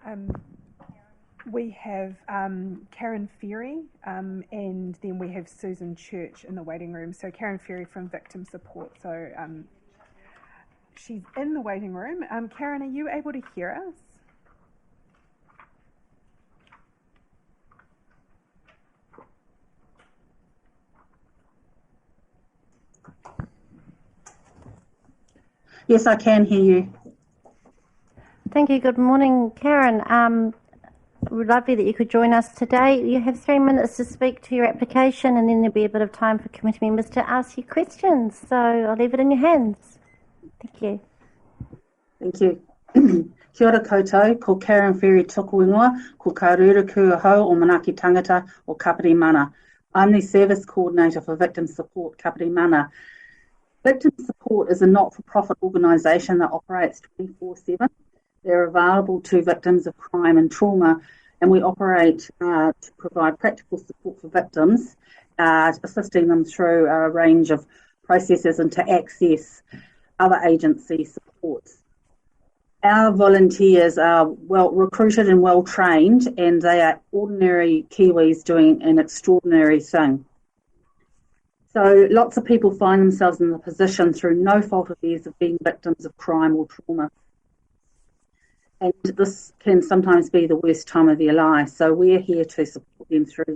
Um, we have Karen Ferry, and then we have Susan Church in the waiting room. So Karen Ferry from Victim Support. So she's in the waiting room. Karen, are you able to hear us? Yes, I can hear you. Thank you. Good morning, Karen. Lovely that you could join us today. You have 3 minutes to speak to your application, and then there'll be a bit of time for committee members to ask you questions. So I'll leave it in your hands. Thank you. Thank you. Kia ora koutou, ko Karen Ferry tuku ingoa, ko Kaurura Kuahau o Manaki Tangata o Kapiti Mana. I'm the Service Coordinator for Victim Support Kapiti Mana. Victim Support is a not-for-profit organisation that operates 24/7. They're available to victims of crime and trauma, and we operate to provide practical support for victims, assisting them through a range of processes and to access other agency supports. Our volunteers are well recruited and well trained, and they are ordinary Kiwis doing an extraordinary thing. So lots of people find themselves in the position through no fault of theirs of being victims of crime or trauma. And this can sometimes be the worst time of their life. So we're here to support them through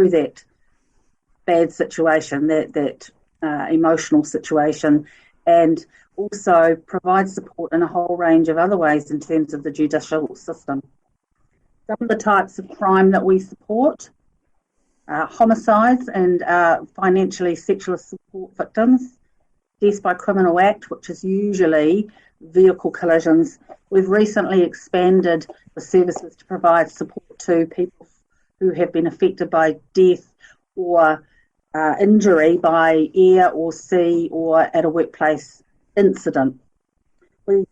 that bad situation, that emotional situation, and also provide support in a whole range of other ways in terms of the judicial system. Some of the types of crime that we support: homicides and financially sexual support victims, death by criminal act, which is usually vehicle collisions. We've recently expanded the services to provide support to people who have been affected by death or injury by air or sea or at a workplace incident. We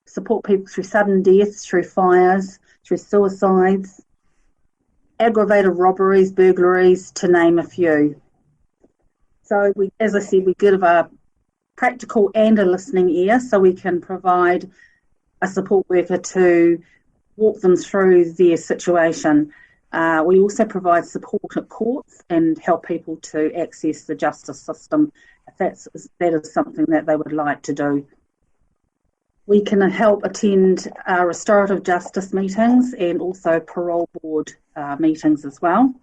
support people through sudden deaths, through fires, through suicides, aggravated robberies, burglaries, to name a few. So we, as I said, we give a practical and a listening ear, so we can provide a support worker to walk them through their situation. We also provide support at courts and help people to access the justice system if that is something that they would like to do. We can help attend restorative justice meetings and also parole board meetings as well.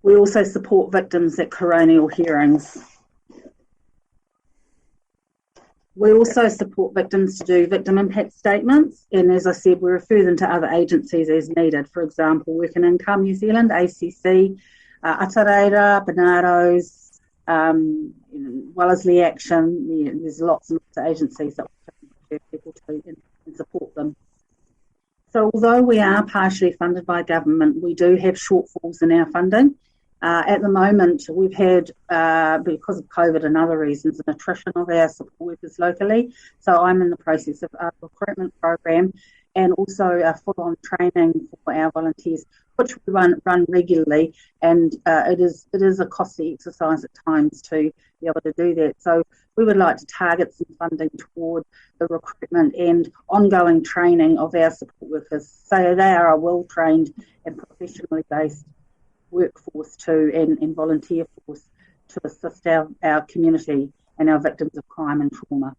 We also support victims at coronial hearings. We also support victims to do victim impact statements, and as I said, we refer them to other agencies as needed. For example, Working Income New Zealand, ACC, Atareira, Benaros, Wellesley Action. There's lots and lots of agencies that we can refer people to and support them. So although we are partially funded by government, we do have shortfalls in our funding. At the moment, we've had, because of COVID and other reasons, an attrition of our support workers locally. So I'm in the process of a recruitment program and also a full-on training for our volunteers, which we run regularly. And it is a costly exercise at times to be able to do that. So we would like to target some funding toward the recruitment and ongoing training of our support workers, so they are a well-trained and professionally based workforce too, and volunteer force to assist our community and our victims of crime and trauma.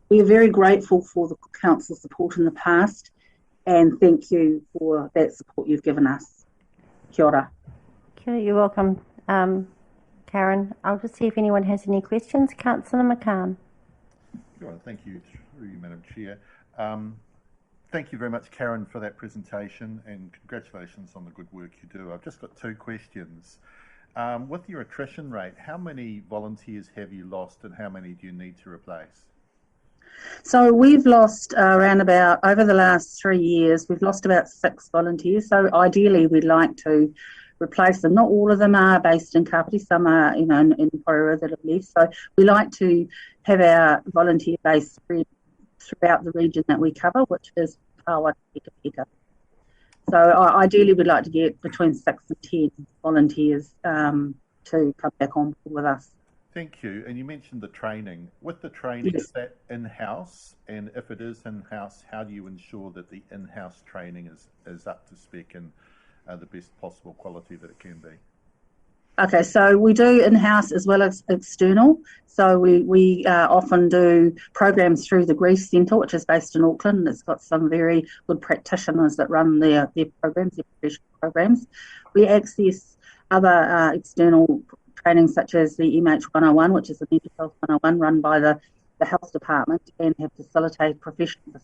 We are very grateful for the council support in the past, and thank you for that support you've given us. Kia ora. Kia ora, you're welcome, Karen. I'll just see if anyone has any questions. Councillor McCann. Kia ora, thank you, through you, Madam Chair. Thank you very much, Karen, for that presentation, and congratulations on the good work you do. I've just got 2 questions. With your attrition rate, how many volunteers have you lost and how many do you need to replace? So we've lost around about, over the last 3 years, we've lost about 6 volunteers. So ideally we'd like to replace them. Not all of them are based in Kapiti, some are in Porirua that have left. So we like to have our volunteer base spread throughout the region that we cover, which is Tawa, Peka. So ideally we'd like to get between 6 and 10 volunteers to come back on board with us. Thank you. And you mentioned the training. With the training, Yes. is that in-house? And if it is in-house, how do you ensure that the in-house training is up to spec and the best possible quality that it can be? Okay, so we do in-house as well as external. So we often do programs through the Grief Centre, which is based in Auckland. It's got some very good practitioners that run their programs, their professional programs. We access other external training such as the MH101, which is the Mental Health 101 run by the Health Department, and have professional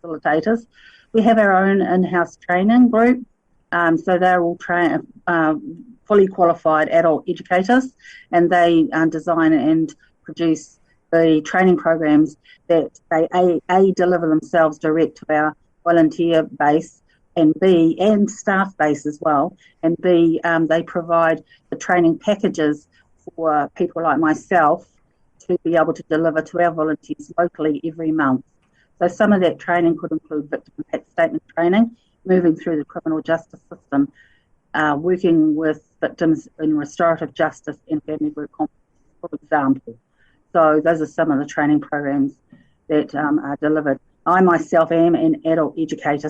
facilitators. We have our own in-house training group, so they're all fully qualified adult educators, and they design and produce the training programs that they A, deliver themselves direct to our volunteer base, and B, and staff base as well, and B, they provide the training packages for people like myself to be able to deliver to our volunteers locally every month. So some of that training could include victim impact statement training, moving through the criminal justice system, working with victims in restorative justice and family group conflict, for example. So those are some of the training programs that are delivered. I myself am an adult educator,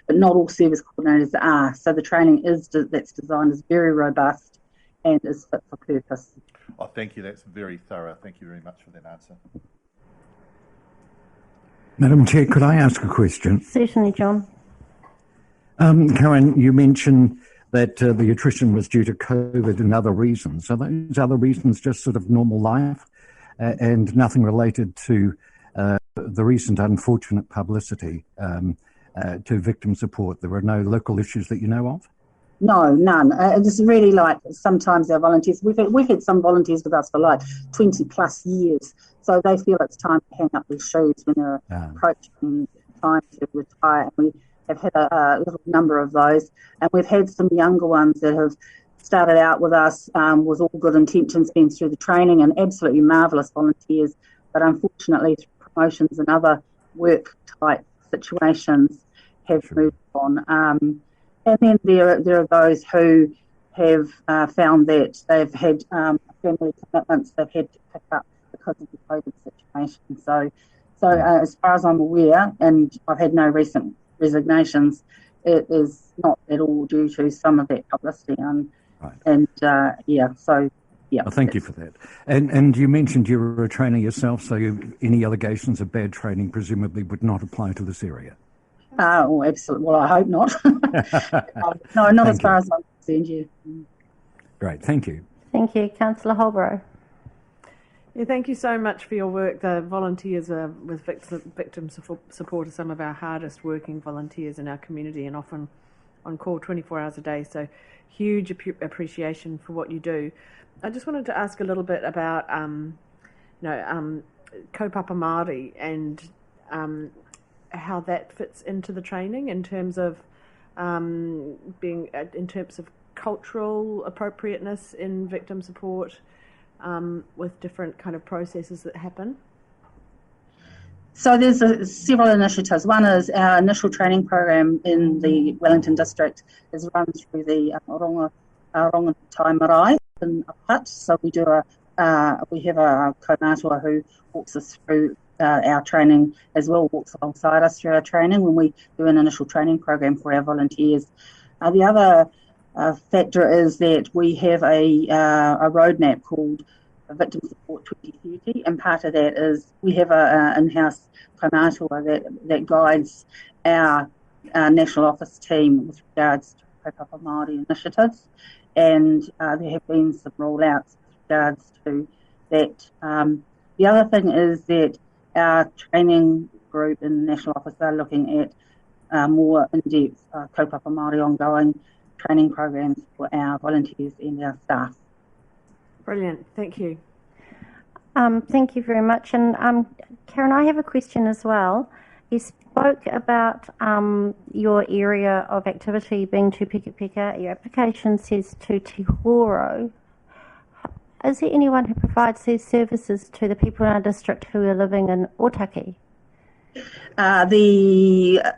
but not all service coordinators are. So the training that's designed is very robust and is fit for purpose. Oh, thank you. That's very thorough. Thank you very much for that answer. Madam Chair, could I ask a question? Certainly, John. Karen, you mentioned that the attrition was due to COVID and other reasons. Are those other reasons just sort of normal life and nothing related to the recent unfortunate publicity to victim support? There were no local issues that you know of? No, none. It's really like sometimes our volunteers, we've had some volunteers with us for like 20 plus years, so they feel it's time to hang up their shoes when they're approaching time to retire. And we have had a little number of those, and we've had some younger ones that have started out with us with all good intentions, been through the training, and absolutely marvellous volunteers, but unfortunately through promotions and other work type situations have moved on. And then there are those who have found that they've had family commitments they've had to pick up because of the COVID situation. So as far as I'm aware, and I've had no recent resignations, it is not at all due to some of that publicity. Well, thank you for that. And you mentioned you were a trainer yourself, so any allegations of bad training presumably would not apply to this area. Absolutely. Well, I hope not. No, not as far as I'm concerned. Yeah. Great, thank you. Thank you. Councillor Holbrook. Yeah, thank you so much for your work. The volunteers with victim support are some of our hardest working volunteers in our community, and often on call 24 hours a day. So huge appreciation for what you do. I just wanted to ask a little bit about, kaupapa Māori and how that fits into the training in terms of in terms of cultural appropriateness in victim support, with different kind of processes that happen. So there's several initiatives. One is our initial training program in the Wellington district is run through the Rongotai Marae in Aput. So we have a kaumātua who walks us through our training as well, walks alongside us through our training when we do an initial training program for our volunteers. The other factor is that we have a roadmap called Victim Support 2030, and part of that is we have an in-house kaumātua that guides our national office team with regards to kaupapa Māori initiatives, and there have been some rollouts with regards to that. The other thing is that our training group in the National Office are looking at more in-depth kaupapa Māori ongoing training programs for our volunteers and our staff. Brilliant, thank you. Thank you very much. And Karen, I have a question as well. You spoke about your area of activity being Te Pika Pika. Your application says to Te Horo. Is there anyone who provides these services to the people in our district who are living in Otaki? The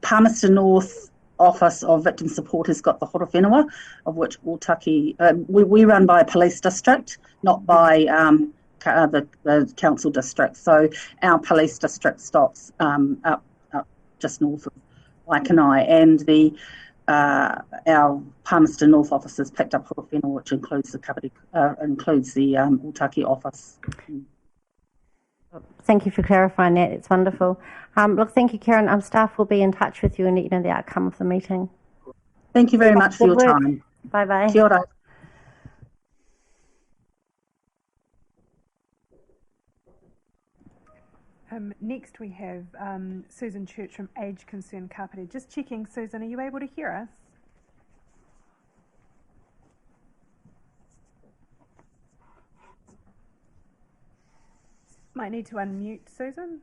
Palmerston North Office of Victim Support has got the horo whenua, of which Otaki, we run by a police district, not by the council district. So our police district stops up just north of Waikanae, and our Palmerston North office has picked up horo whenua, which includes the Otaki office. Thank you for clarifying that. It's wonderful. Look, thank you, Karen. Staff will be in touch with you and let you know the outcome of the meeting. Thank you very much for your time. Bye-bye. Kia ora. Next we have Susan Church from Age Concern Kapiti. Just checking, Susan, are you able to hear us? Might need to unmute, Susan.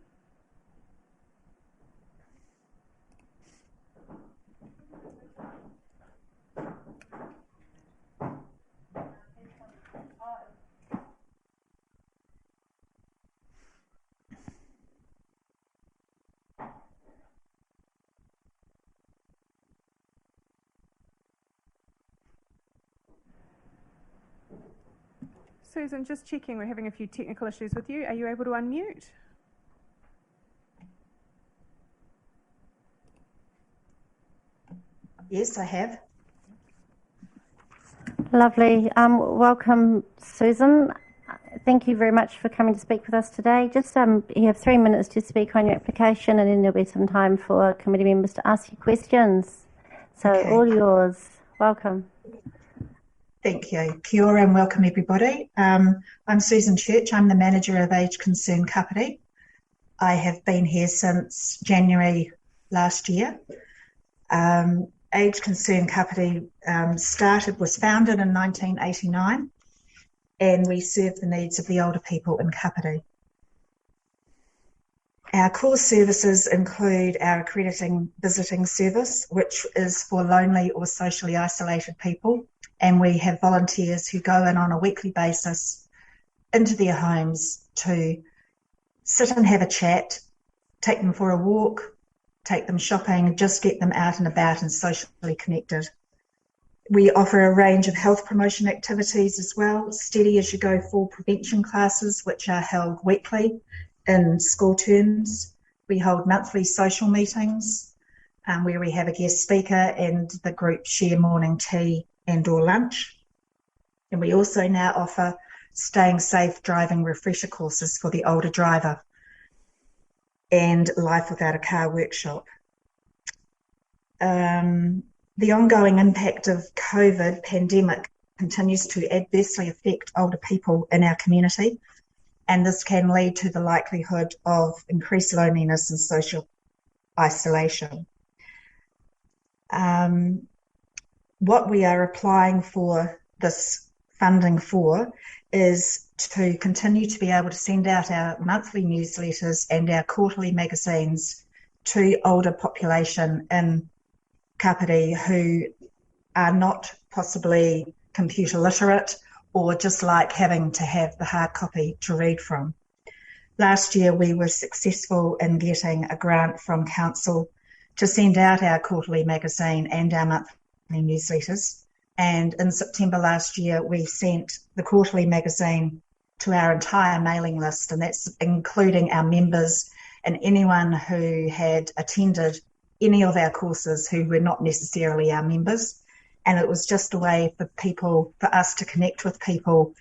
Susan, just checking, we're having a few technical issues with you. Are you able to unmute? Yes, I have. Lovely. Welcome, Susan. Thank you very much for coming to speak with us today. Just you have 3 minutes to speak on your application, and then there'll be some time for committee members to ask you questions. So Okay. All yours. Welcome. Thank you. Kia ora and welcome everybody. I'm Susan Church. I'm the manager of Age Concern Kapiti. I have been here since January last year. Age Concern Kapiti was founded in 1989, and we serve the needs of the older people in Kapiti. Our core services include our accrediting visiting service, which is for lonely or socially isolated people, and we have volunteers who go in on a weekly basis into their homes to sit and have a chat, take them for a walk, take them shopping, just get them out and about and socially connected. We offer a range of health promotion activities as well, steady as you go fall prevention classes, which are held weekly in school terms. We hold monthly social meetings where we have a guest speaker and the group share morning tea and or lunch. And we also now offer staying safe driving refresher courses for the older driver and Life Without a Car workshop. The ongoing impact of COVID pandemic continues to adversely affect older people in our community, and this can lead to the likelihood of increased loneliness and social isolation. What we are applying for this funding for is to continue to be able to send out our monthly newsletters and our quarterly magazines to older population in Kapiti who are not possibly computer literate or just like having to have the hard copy to read from. Last year we were successful in getting a grant from council to send out our quarterly magazine and our monthly newsletters, and in September last year we sent the quarterly magazine to our entire mailing list, and that's including our members and anyone who had attended any of our courses who were not necessarily our members. And it was just a way for us to connect with people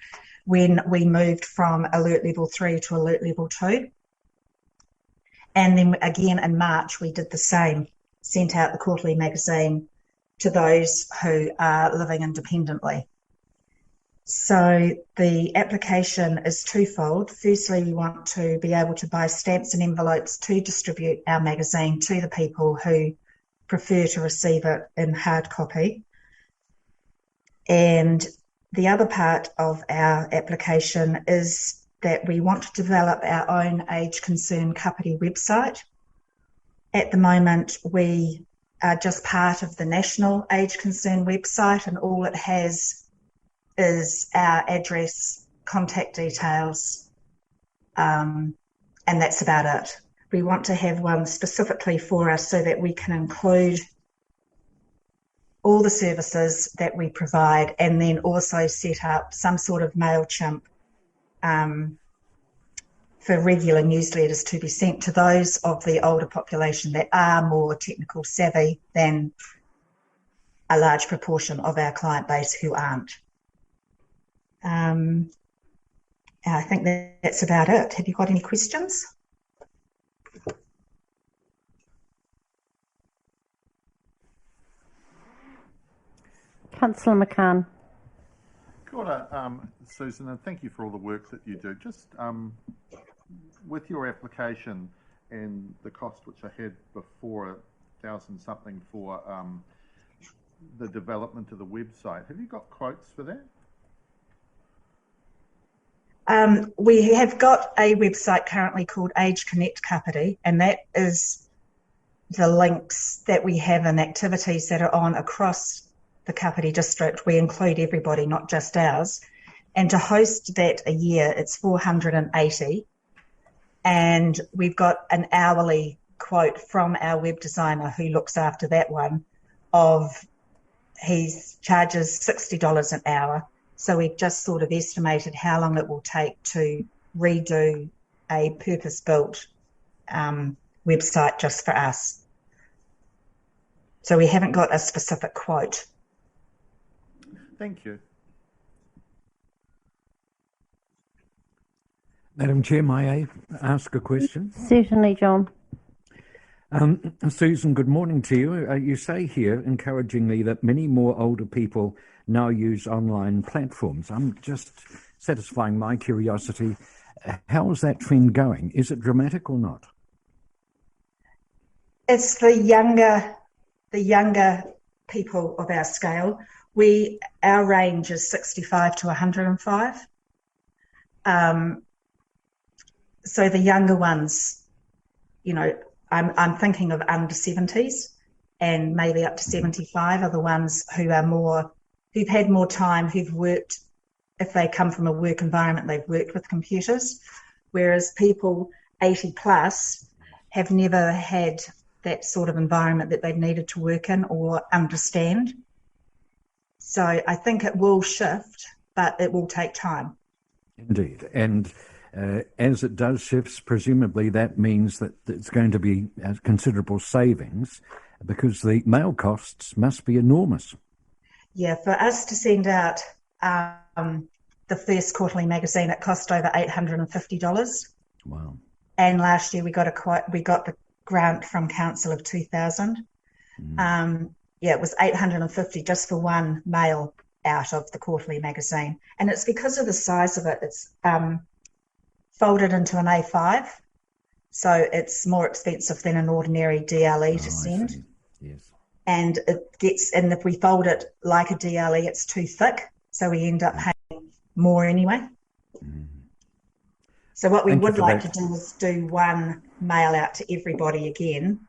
when we moved from Alert Level 3 to Alert Level 2. And then again in March we did the same, sent out the quarterly magazine to those who are living independently. So the application is twofold. Firstly, we want to be able to buy stamps and envelopes to distribute our magazine to the people who prefer to receive it in hard copy. And the other part of our application is that we want to develop our own Age Concern Kapiti website. At the moment, we are just part of the National Age Concern website, and all it has is our address, contact details, and that's about it. We want to have one specifically for us so that we can include all the services that we provide, and then also set up some sort of MailChimp for regular newsletters to be sent to those of the older population that are more technical savvy than a large proportion of our client base who aren't. I think that's about it. Have you got any questions? Councillor McCann. Kia ora, Susan, and thank you for all the work that you do. Just with your application and the cost which I had before, 1,000 something for the development of the website, have you got quotes for that? We have got a website currently called Age Connect Kapiti, and that is the links that we have in activities that are on across the Kapiti district. We include everybody, not just ours. And to host that a year, it's $480. And we've got an hourly quote from our web designer who looks after that one he charges $60 an hour. So we've just sort of estimated how long it will take to redo a purpose-built website just for us. So we haven't got a specific quote. Thank you. Madam Chair, may I ask a question? Certainly, John. Susan, good morning to you. You say here, encouragingly, that many more older people now use online platforms. I'm just satisfying my curiosity. How is that trend going? Is it dramatic or not? It's the younger people of our scale. Our range is 65 to 105. So the younger ones, you know, I'm thinking of under 70s and maybe up to 75 are the ones who've had more time, who've worked, if they come from a work environment, they've worked with computers, whereas people 80 plus have never had that sort of environment that they've needed to work in or understand. So I think it will shift, but it will take time. Indeed. And as it does shift, presumably that means that it's going to be considerable savings because the mail costs must be enormous. Yeah, for us to send out the first quarterly magazine, it cost over $850. Wow. And last year we got the grant from council of $2,000. Yeah, it was $850 just for one mail out of the quarterly magazine. And it's because of the size of it. It's folded into an A5, so it's more expensive than an ordinary DLE to send. Yes. And if we fold it like a DLE, it's too thick, so we end up paying more anyway. So what we would like to do is do one mail out to everybody again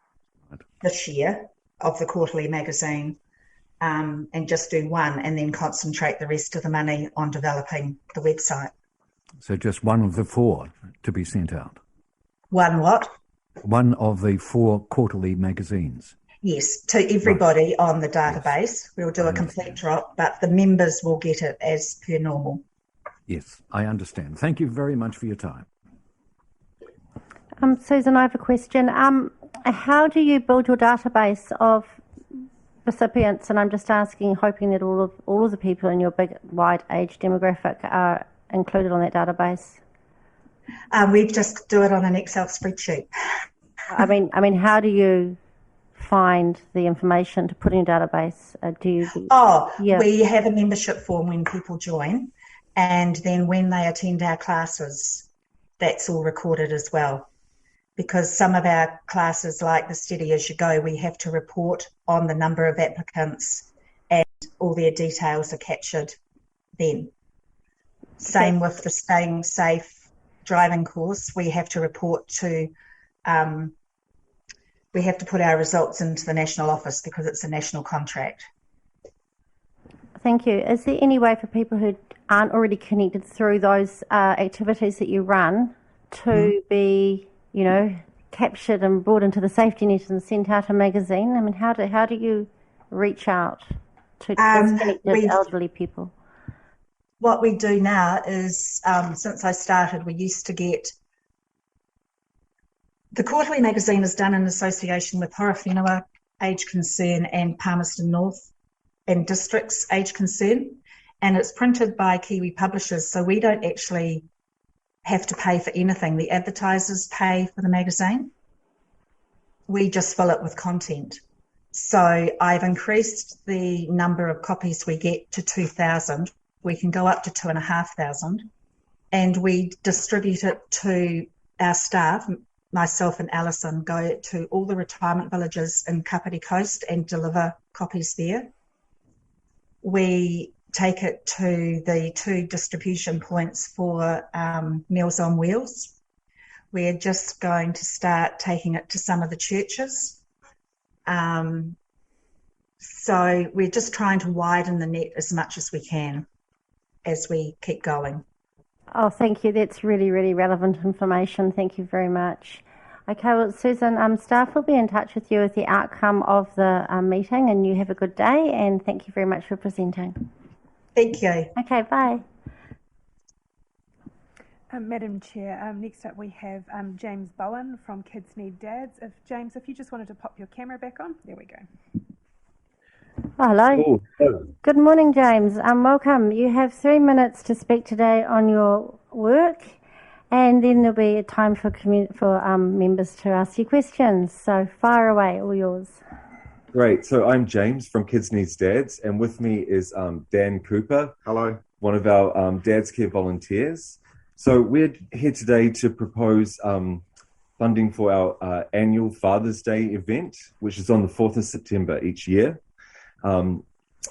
this year of the quarterly magazine, and just do one and then concentrate the rest of the money on developing the website. So just one of the 4 to be sent out? One what? One of the 4 quarterly magazines. Yes, to everybody on the database. Yes. We'll do a complete drop, but the members will get it as per normal. Yes, I understand. Thank you very much for your time. Susan, I have a question. How do you build your database of recipients? And I'm just asking, hoping that all of the people in your big, wide age demographic are included on that database. We just do it on an Excel spreadsheet. I mean, how do you find the information to put in your database? We have a membership form when people join, and then when they attend our classes, that's all recorded as well. Because some of our classes, like the Steady As You Go, we have to report on the number of applicants and all their details are captured then. Same with the Staying Safe driving course. We have to report to, we have to put our results into the National Office because it's a national contract. Thank you. Is there any way for people who aren't already connected through those activities that you run to be, you know, captured and brought into the safety net and sent out a magazine? I mean, how do you reach out to we- elderly people? What we do now is, since I started, we used to get the quarterly magazine is done in association with Horowhenua Age Concern and Palmerston North and Districts Age Concern, and it's printed by Kiwi publishers, so we don't actually have to pay for anything. The advertisers pay for the magazine. We just fill it with content. So I've increased the number of copies we get to 2,000. We can go up to 2,500, and we distribute it to our staff. Myself and Alison go to all the retirement villages in Kapiti Coast and deliver copies there. We take it to the 2 distribution points for Meals on Wheels. We're just going to start taking it to some of the churches. So we're just trying to widen the net as much as we can as we keep going. Oh, thank you. That's really, really relevant information. Thank you very much. Okay, well, Susan, staff will be in touch with you with the outcome of the meeting, and you have a good day, and thank you very much for presenting. Thank you. Okay, bye. Madam Chair, next up we have James Bowen from Kids Need Dads. James, if you just wanted to pop your camera back on, there we go. Oh, hello. Good morning, James. Welcome. You have 3 minutes to speak today on your work, and then there'll be a time for members to ask you questions. So fire away, all yours. Great. So I'm James from Kids Needs Dads, and with me is Dan Cooper. Hello. One of our Dads Care volunteers. So we're here today to propose funding for our annual Father's Day event, which is on the 4th of September each year.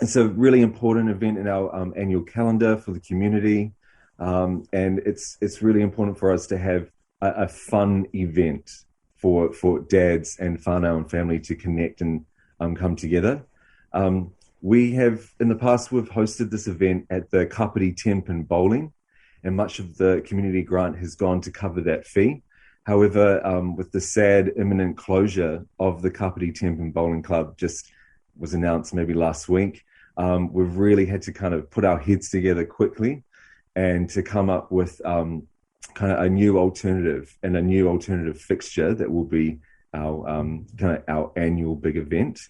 It's a really important event in our annual calendar for the community, and it's really important for us to have a fun event for dads and whānau and family to connect and come together. We have, in the past, we've hosted this event at the Kapiti Temp and Bowling, and much of the community grant has gone to cover that fee. However, with the sad imminent closure of the Kapiti Temp and Bowling Club just was announced maybe last week, we've really had to kind of put our heads together quickly and to come up with kind of a new alternative and a new alternative fixture that will be our kind of our annual big event.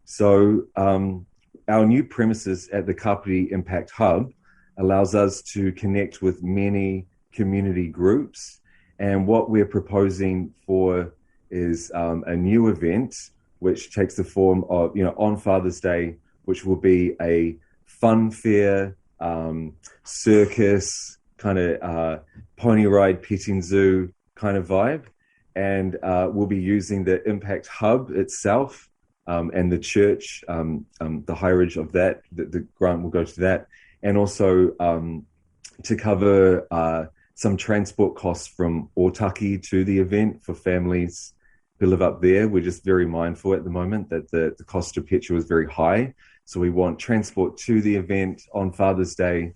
So our new premises at the Kapiti Impact Hub allows us to connect with many community groups, and what we're proposing for is a new event which takes the form of, on Father's Day, which will be a fun fair, circus, kind of pony ride, petting zoo kind of vibe. And we'll be using the Impact Hub itself and the church, the highridge of that, the grant will go to that. And also to cover some transport costs from Otaki to the event for families who live up there. We're just very mindful at the moment that the cost of petrol is very high. So we want transport to the event on Father's Day.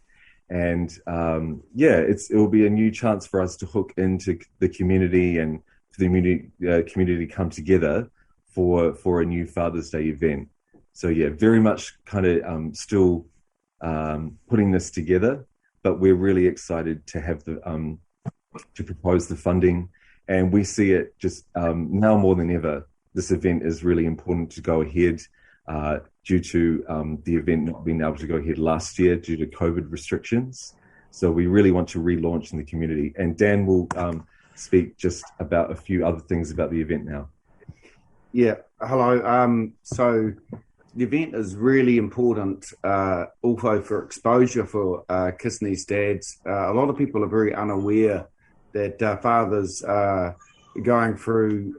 And it will be a new chance for us to hook into the community and for the community to come together for a new Father's Day event. So very much kind of still putting this together, but we're really excited to have to propose the funding, and we see it just now more than ever. This event is really important to go ahead due to the event not being able to go ahead last year due to COVID restrictions. So we really want to relaunch in the community, and Dan will speak just about a few other things about the event now. Yeah, hello. So the event is really important also for exposure for Kids Needs Dads. A lot of people are very unaware that fathers are going through,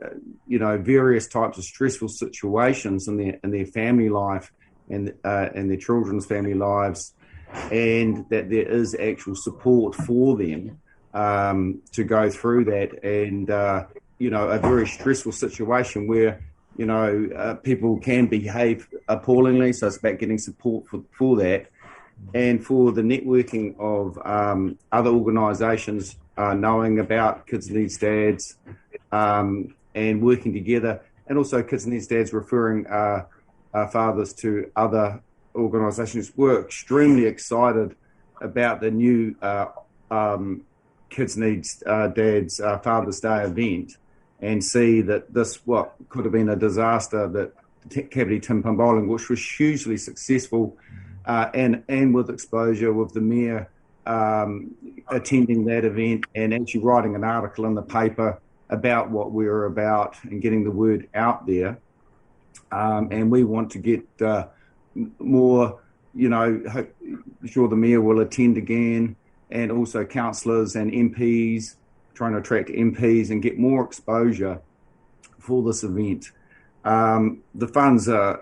various types of stressful situations in their family life and their children's family lives, and that there is actual support for them to go through that. And, a very stressful situation where people can behave appallingly, so it's about getting support for that. And for the networking of other organisations knowing about Kids Needs Dads and working together, and also Kids Needs Dads referring fathers to other organisations. We're extremely excited about the new Kids Needs Dads Father's Day event, and see that this, what could have been a disaster, that Kapiti Timpan Bowling, which was hugely successful, and with exposure, with the Mayor attending that event and actually writing an article in the paper about what we were about and getting the word out there. And we want to get more, sure the Mayor will attend again, and also councillors and MPs, trying to attract MPs and get more exposure for this event. The funds are,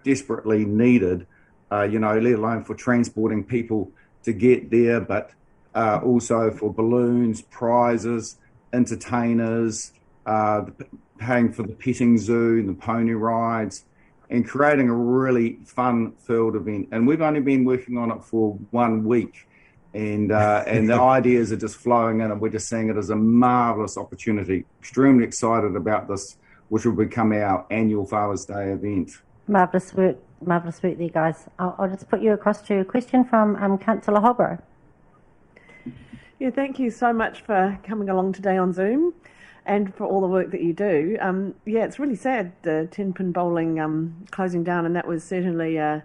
desperately needed, let alone for transporting people to get there, but also for balloons, prizes, entertainers, paying for the petting zoo, the pony rides, and creating a really fun-filled event. And we've only been working on it for 1 week, and the ideas are just flowing in, and we're just seeing it as a marvellous opportunity. Extremely excited about this, which will become our annual Father's Day event. Marvellous work there, guys. I'll just put you across to a question from Councillor Hobro. Yeah, thank you so much for coming along today on Zoom and for all the work that you do. It's really sad, the Timpan Bowling closing down, and that was certainly a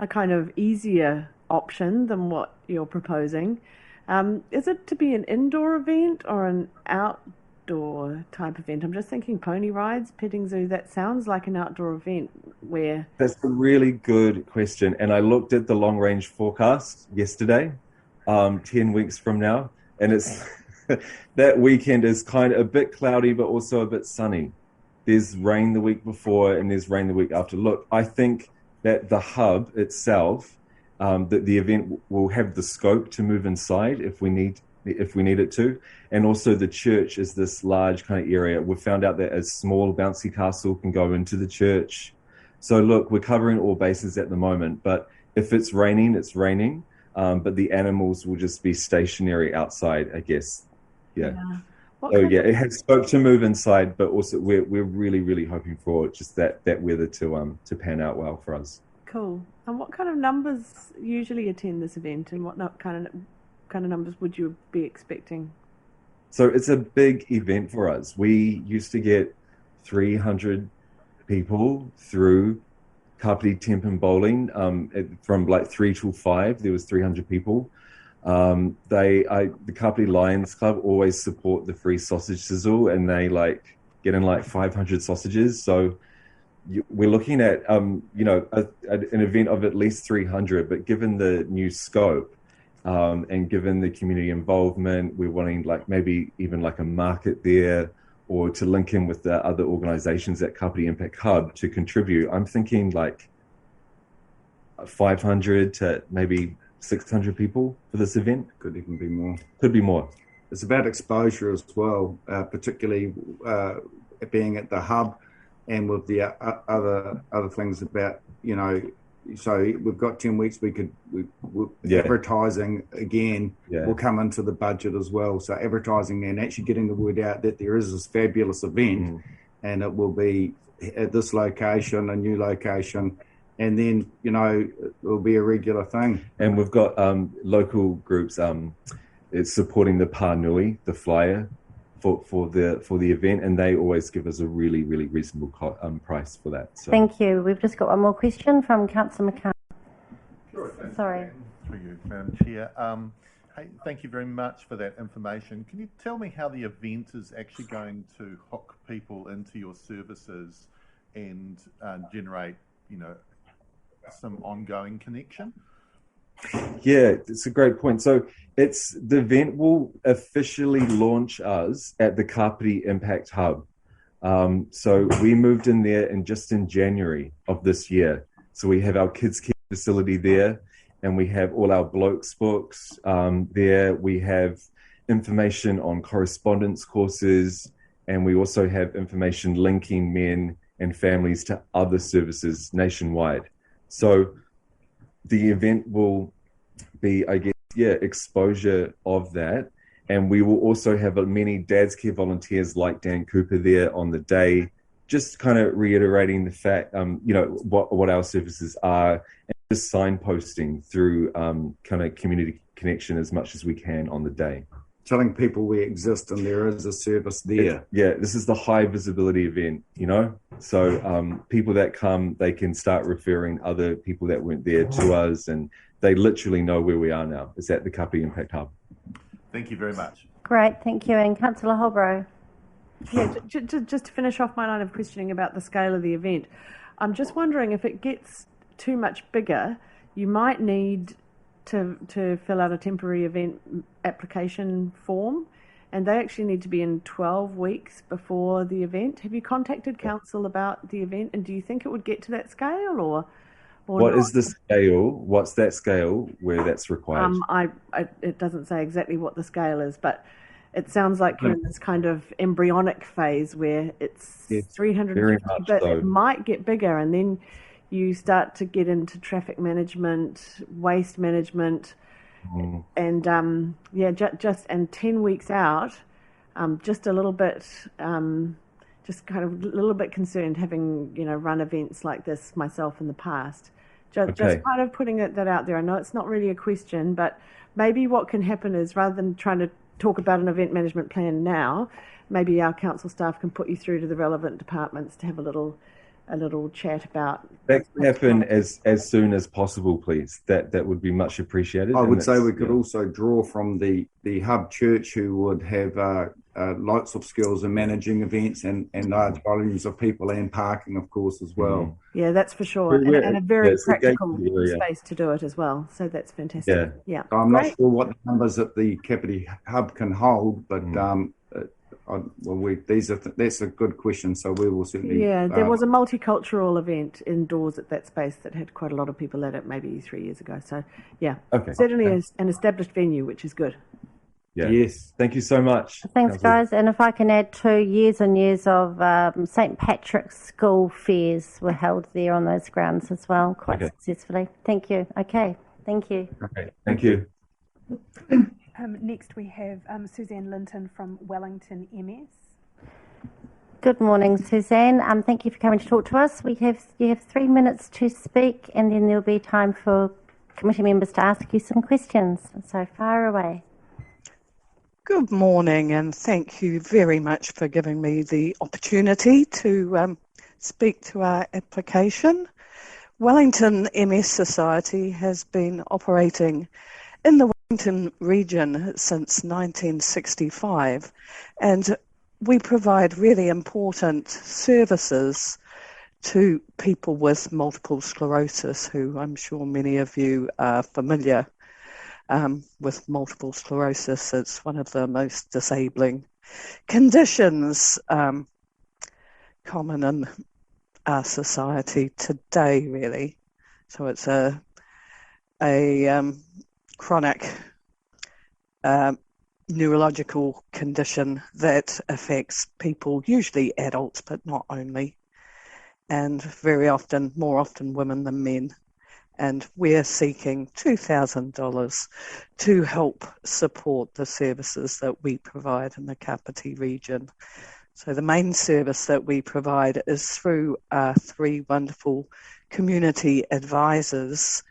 kind of easier option than what you're proposing. Is it to be an indoor event or an outdoor type event? I'm just thinking pony rides, petting zoo, that sounds like an outdoor event where... That's a really good question. And I looked at the long range forecast yesterday, 10 weeks from now, and it's that weekend is kind of a bit cloudy, but also a bit sunny. There's rain the week before and there's rain the week after. Look, I think that the hub itself, that the event will have the scope to move inside if we need it to, and also the church is this large kind of area. We've found out that a small bouncy castle can go into the church. So look, we're covering all bases at the moment, but if it's raining, it's raining, but the animals will just be stationary outside, I guess. Yeah. It has scope to move inside, but also we're really, really hoping for just that weather to pan out well for us. Cool. And what kind of numbers usually attend this event, and what kind of numbers would you be expecting? So it's a big event for us. We used to get 300 people through Kapiti Timpan Bowling. From like 3 till 5, there was 300 people. The Kapiti Lions Club always support the free sausage sizzle, and they get in 500 sausages. So we're looking at an event of at least 300, but given the new scope and given the community involvement, we're wanting maybe even a market there, or to link in with the other organizations at Kapiti Impact Hub to contribute. I'm thinking 500 to maybe 600 people for this event. Could even be more. Could be more. It's about exposure as well, particularly being at the hub, and with the other things about, so we've got 10 weeks, advertising again will come into the budget as well. So advertising and actually getting the word out that there is this fabulous event, and it will be at this location, a new location, and then, it will be a regular thing. And we've got local groups it's supporting the Pānui, the flyer, for the event, and they always give us a really, really reasonable price for that. So. Thank you. We've just got one more question from Councillor McCann. Sure. Sorry. Through you, Madam Chair. Hey, thank you very much for that information. Can you tell me how the event is actually going to hook people into your services and generate, some ongoing connection? Yeah, it's a great point. So the event will officially launch us at the Kapiti Impact Hub. So we moved in there in January of this year. So we have our kids' care facility there, and we have all our blokes books there. We have information on correspondence courses, and we also have information linking men and families to other services nationwide. So the event will be, exposure of that. And we will also have many Dad's Care volunteers like Dan Cooper there on the day just kind of reiterating the fact, what our services are, and just signposting through kind of community connection as much as we can on the day. Telling people we exist and there is a service there. This is the high visibility event, So people that come, they can start referring other people that weren't there to us, and they literally know where we are now. It's at the Kapiti Impact Hub. Thank you very much. Great, thank you. And Councillor Holbrook. Yeah, just to finish off my line of questioning about the scale of the event, I'm just wondering if it gets too much bigger, you might need to fill out a temporary event application form, and they actually need to be in 12 weeks before the event. Have you contacted council about the event, and do you think it would get to that scale, or what not? Is the scale? What's that scale where that's required? It doesn't say exactly what the scale is, but it sounds like you're in this kind of embryonic phase where it's 350, but it might get bigger, and then you start to get into traffic management, waste management, and just 10 weeks out, just a little bit, just kind of a little bit concerned, having run events like this myself in the past. Just kind of putting that out there. I know it's not really a question, but maybe what can happen is, rather than trying to talk about an event management plan now, maybe our council staff can put you through to the relevant departments to have a little chat about that. Can happen as soon as possible, please. That would be much appreciated. I would say we could also draw from the hub church, who would have lots of skills in managing events and large volumes of people and parking, of course, as well. Yeah, that's for sure, and a very practical space to do it as well. So that's fantastic. Yeah. I'm not sure what the numbers at the Kapiti hub can hold, but that's a good question. So we will certainly. Yeah, there was a multicultural event indoors at that space that had quite a lot of people at it, maybe 3 years ago. So certainly is an established venue, which is good. Yeah. Yes. Thank you so much. Thanks, guys. And if I can add, 2 years and years of St. Patrick's School fairs were held there on those grounds as well, quite successfully. Thank you. Okay. Thank you. Okay. Thank you. Next we have Suzanne Linton from Wellington MS. Good morning, Suzanne. Thank you for coming to talk to us. You have 3 minutes to speak, and then there'll be time for committee members to ask you some questions. So fire away. Good morning, and thank you very much for giving me the opportunity to speak to our application. Wellington MS Society has been operating in the Wellington region since 1965, and we provide really important services to people with multiple sclerosis, who I'm sure many of you are familiar with multiple sclerosis. It's one of the most disabling conditions common in our society today, really. So it's a chronic neurological condition that affects people, usually adults, but not only, and more often women than men. And we're seeking $2,000 to help support the services that we provide in the Kapiti region. So the main service that we provide is through our 3 wonderful community advisors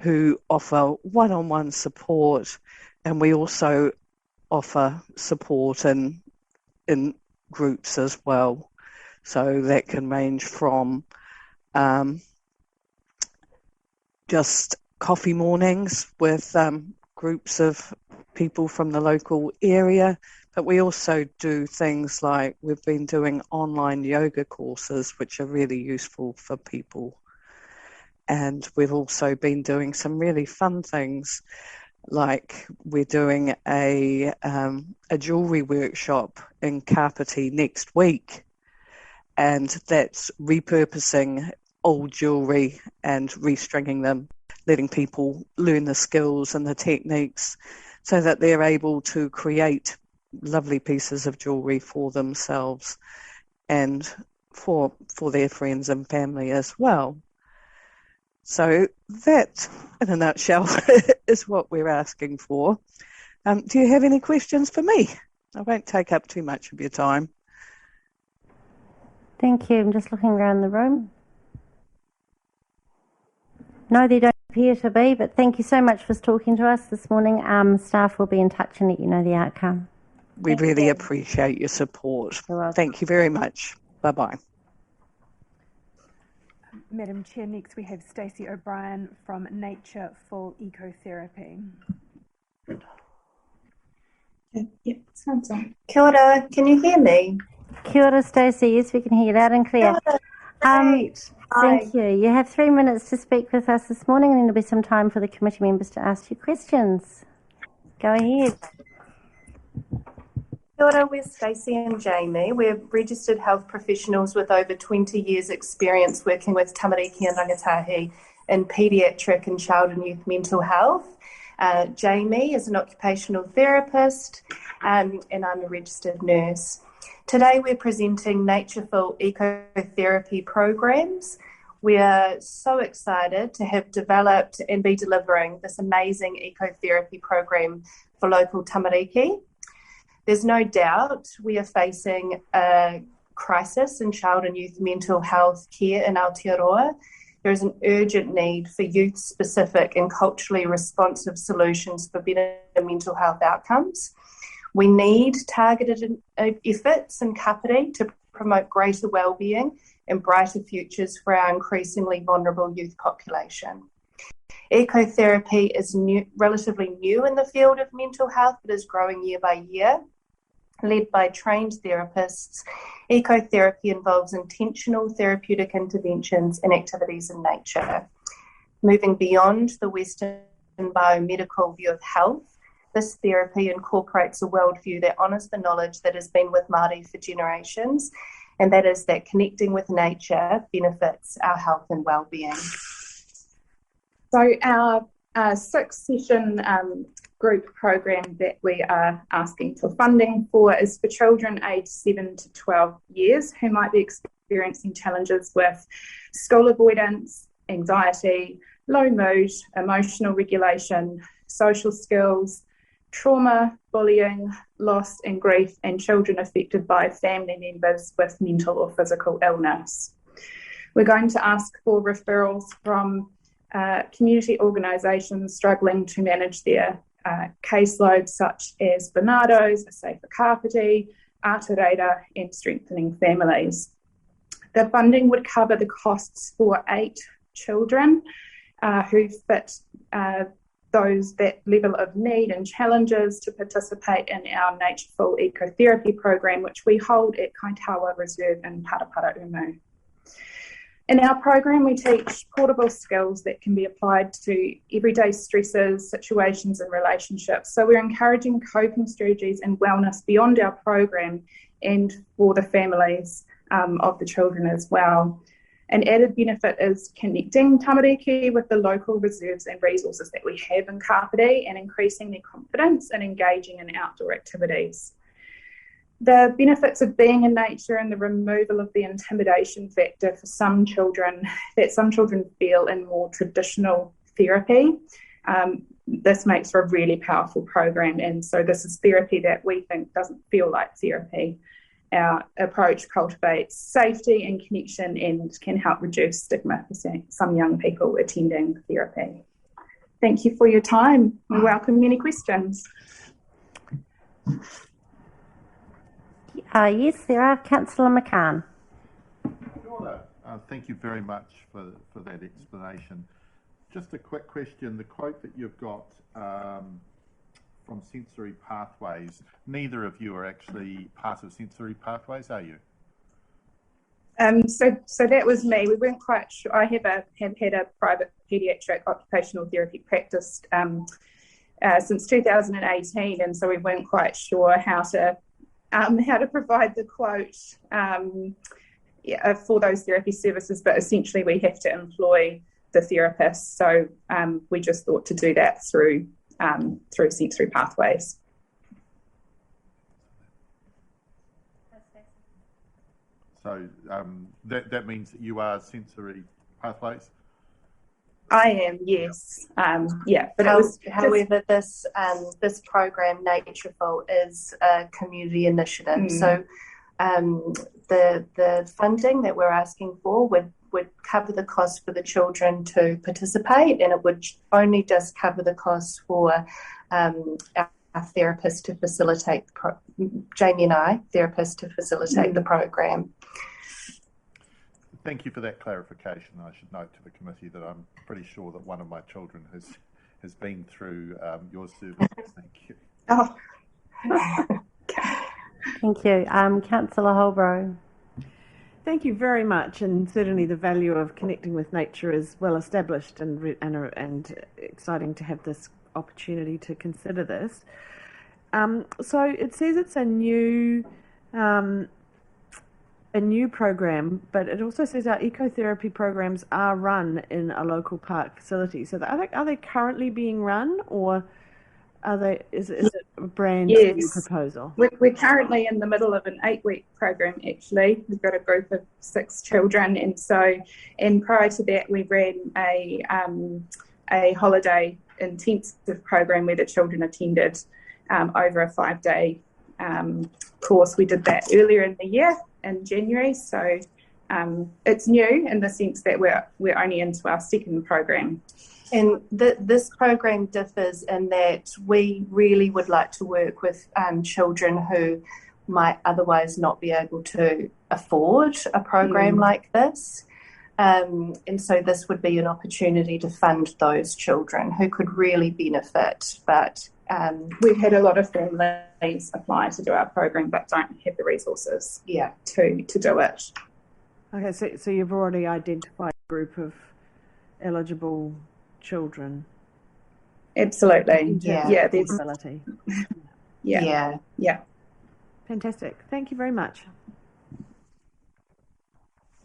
who offer one-on-one support, and we also offer support in groups as well. So that can range from just coffee mornings with groups of people from the local area, but we also do things like we've been doing online yoga courses, which are really useful for people. And we've also been doing some really fun things, like we're doing a jewellery workshop in Kapiti next week, and that's repurposing old jewellery and restringing them, letting people learn the skills and the techniques so that they're able to create lovely pieces of jewellery for themselves and for their friends and family as well. So that, in a nutshell, is what we're asking for. Do you have any questions for me? I won't take up too much of your time. Thank you. I'm just looking around the room. No, there don't appear to be, but thank you so much for talking to us this morning. Staff will be in touch and let you know the outcome. We really appreciate your support. Thank you very much. Bye-bye. Madam Chair, next we have Stacey O'Brien from Nature Full Ecotherapy. Yep, sounds on. Kia ora, can you hear me? Kia ora, Stacey. Yes, we can hear you loud and clear. Great. Thank you. You have 3 minutes to speak with us this morning, and then there'll be some time for the committee members to ask you questions. Go ahead. Kia ora, we're Stacey and Jamie. We're registered health professionals with over 20 years experience working with tamariki and rangatahi in paediatric and child and youth mental health. Jamie is an occupational therapist and I'm a registered nurse. Today we're presenting Natureful Ecotherapy programs. We are so excited to have developed and be delivering this amazing ecotherapy program for local tamariki. There's no doubt we are facing a crisis in child and youth mental health care in Aotearoa. There is an urgent need for youth-specific and culturally responsive solutions for better mental health outcomes. We need targeted efforts in kapiti to promote greater wellbeing and brighter futures for our increasingly vulnerable youth population. Ecotherapy is relatively new in the field of mental health, but is growing year by year. Led by trained therapists, ecotherapy involves intentional therapeutic interventions and activities in nature. Moving beyond the Western biomedical view of health, this therapy incorporates a worldview that honours the knowledge that has been with Māori for generations, and that is that connecting with nature benefits our health and well-being. So our 6-session group program that we are asking for funding for is for children aged 7 to 12 years who might be experiencing challenges with school avoidance, anxiety, low mood, emotional regulation, social skills, trauma, bullying, loss and grief, and children affected by family members with mental or physical illness. We're going to ask for referrals from community organisations struggling to manage their caseloads such as Bernardo's, A Safer Kapiti, Ātareira and Strengthening Families. The funding would cover the costs for 8 children who fit that level of need and challenges to participate in our Natureful Ecotherapy program, which we hold at Kaitawa Reserve in Parapara-Umu. In our program, we teach portable skills that can be applied to everyday stresses, situations and relationships. So we're encouraging coping strategies and wellness beyond our program and for the families of the children as well. An added benefit is connecting tamariki with the local reserves and resources that we have in Kapiti and increasing their confidence in engaging in outdoor activities. The benefits of being in nature and the removal of the intimidation factor for some children that some children feel in more traditional therapy. This makes for a really powerful program, and so this is therapy that we think doesn't feel like therapy. Our approach cultivates safety and connection and can help reduce stigma for some young people attending therapy. Thank you for your time. We welcome any questions. Yes, there are. Councillor McCann. Thank you very much for that explanation. Just a quick question. The quote that you've got from Sensory Pathways, neither of you are actually part of Sensory Pathways, are you? So that was me. We weren't quite sure. I have had a private paediatric occupational therapy practice since 2018, and so we weren't quite sure how to provide the quote for those therapy services, but essentially we have to employ the therapist. So we just thought to do that through Sensory Pathways. So that means that you are Sensory Pathways? I am, yes. But however, this program, Natureful, is a community initiative. So the funding that we're asking for would cover the cost for the children to participate, and it would only just cover the cost for our therapist to facilitate, Jamie and I, therapists to facilitate the program. Thank you for that clarification. I should note to the committee that I'm pretty sure that one of my children has been through your services. Thank you. Oh. Thank you. Councillor Holbrook. Thank you very much, and certainly the value of connecting with nature is well established, and exciting to have this opportunity to consider this. So it says it's a new program, but it also says our ecotherapy programs are run in a local park facility. So are they currently being run, or is it a brand new proposal? We're currently in the middle of an 8-week program, actually. We've got a group of 6 children, and prior to that we ran a holiday intensive program where the children attended over a 5-day course. We did that earlier in the year in January, so it's new in the sense that we're only into our 2nd program. And this program differs in that we really would like to work with children who might otherwise not be able to afford a program like this. And so this would be an opportunity to fund those children who could really benefit. But we've had a lot of families apply to do our program but don't have the resources to do it. Okay, so you've already identified a group of eligible children. Absolutely. Yeah. There's ability. Yeah. Fantastic. Thank you very much.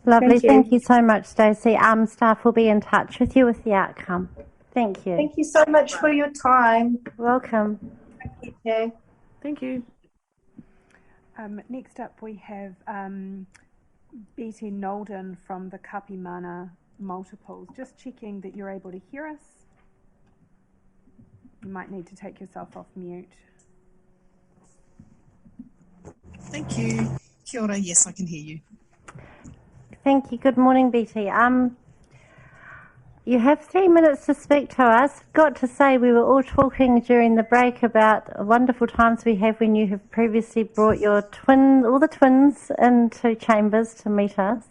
Lovely. Thank you so much, Stacey. Staff will be in touch with you with the outcome. Thank you. Thank you so much for your time. Welcome. Thank you. Thank you. Next up we have Betty Nolden from the Kapimana Multiples. Just checking that you're able to hear us. You might need to take yourself off mute. Thank you. Kia ora. Yes, I can hear you. Thank you. Good morning, Betty. You have 3 minutes to speak to us. Got to say, we were all talking during the break about wonderful times we have when you have previously brought all the twins into Chambers to meet us.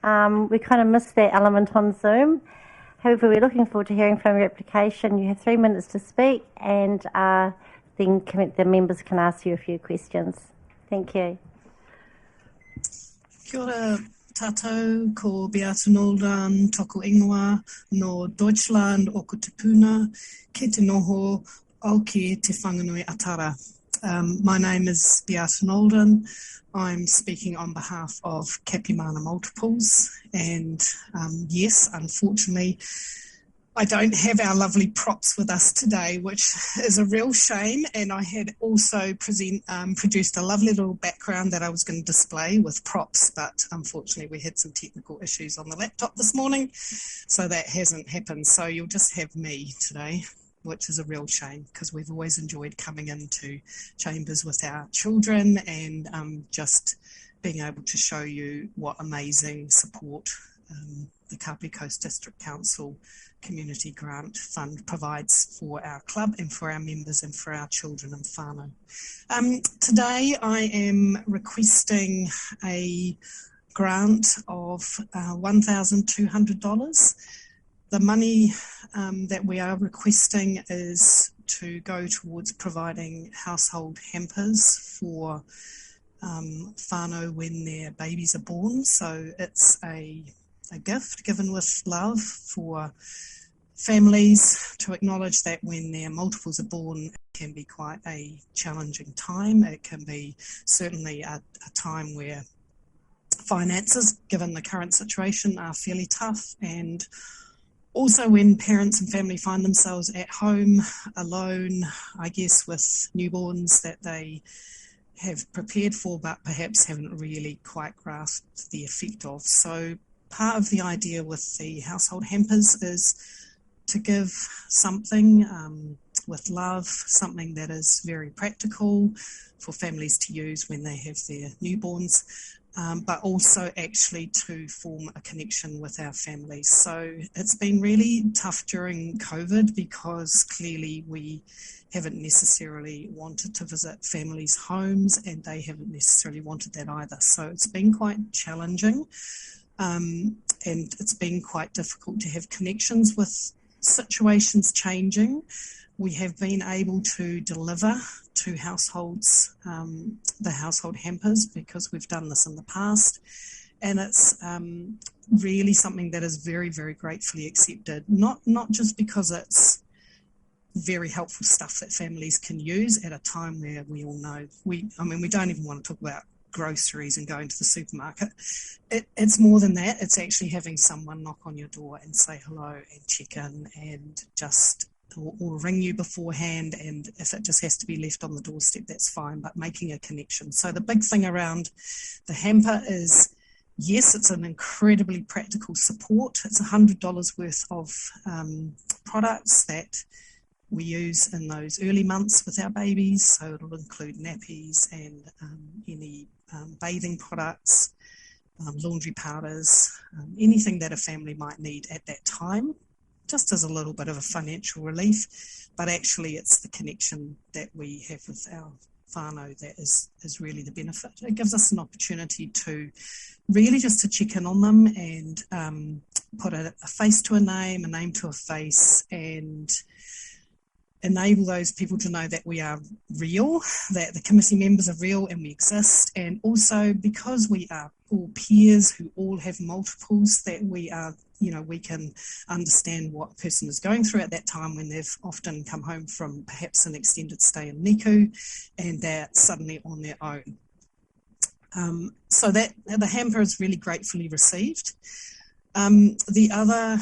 We kind of missed that element on Zoom. However, we're looking forward to hearing from your application. You have 3 minutes to speak, and then the members can ask you a few questions. Thank you. Kia ora tātou, ko Beata Nolden, toko ingoa, no Deutschland o ko te puna, ke te noho, au ki te whanganui atara. My name is Beata Nolden. I'm speaking on behalf of Kapimana Multiples, and yes, unfortunately, I don't have our lovely props with us today, which is a real shame, and I had also produced a lovely little background that I was going to display with props, but unfortunately we had some technical issues on the laptop this morning, so that hasn't happened. So you'll just have me today, which is a real shame because we've always enjoyed coming into Chambers with our children and just being able to show you what amazing support the Kapiti Coast District Council Community Grant Fund provides for our club and for our members and for our children and whānau. Today I am requesting a grant of $1,200. The money that we are requesting is to go towards providing household hampers for whānau when their babies are born. So it's a gift given with love for families to acknowledge that when their multiples are born, it can be quite a challenging time. It can be certainly a time where finances, given the current situation, are fairly tough, and also when parents and family find themselves at home alone, I guess, with newborns that they have prepared for but perhaps haven't really quite grasped the effect of. So part of the idea with the household hampers is to give something with love, something that is very practical for families to use when they have their newborns, but also actually to form a connection with our families. So it's been really tough during COVID because clearly we haven't necessarily wanted to visit families' homes and they haven't necessarily wanted that either. So it's been quite challenging, and it's been quite difficult to have connections with situations changing. We have been able to deliver to households the household hampers because we've done this in the past, and it's really something that is very, very gratefully accepted, not just because it's very helpful stuff that families can use at a time where we all know we don't even want to talk about groceries and going to the supermarket. It's more than that. It's actually having someone knock on your door and say hello and check in and just or ring you beforehand, and if it just has to be left on the doorstep, that's fine, but making a connection. So the big thing around the hamper is, yes, it's an incredibly practical support. It's $100 worth of products that we use in those early months with our babies. So it'll include nappies and any bathing products, laundry powders, anything that a family might need at that time, just as a little bit of a financial relief. But actually it's the connection that we have with our whānau that is really the benefit. It gives us an opportunity to really just to check in on them and put a face to a name to a face, and enable those people to know that we are real, that the committee members are real and we exist, and also because we are all peers who all have multiples, that we are, we can understand what a person is going through at that time when they've often come home from perhaps an extended stay in Niku and they're suddenly on their own. So that the hamper is really gratefully received. The other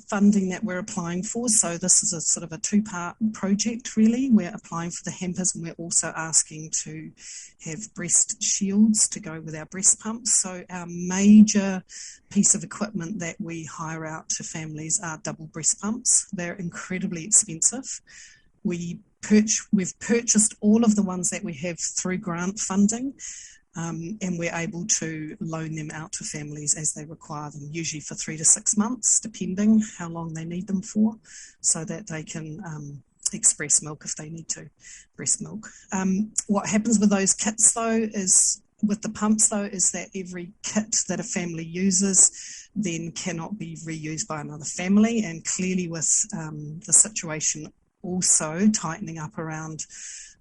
funding that we're applying for, so this is a sort of a two-part project really. We're applying for the hampers and we're also asking to have breast shields to go with our breast pumps. So our major piece of equipment that we hire out to families are double breast pumps. They're incredibly expensive. We've purchased all of the ones that we have through grant funding. And we're able to loan them out to families as they require them, usually for 3 to 6 months, depending how long they need them for, so that they can express milk if they need to, breast milk. What happens with those kits though is, with the pumps though, is that every kit that a family uses then cannot be reused by another family, and clearly with the situation also tightening up around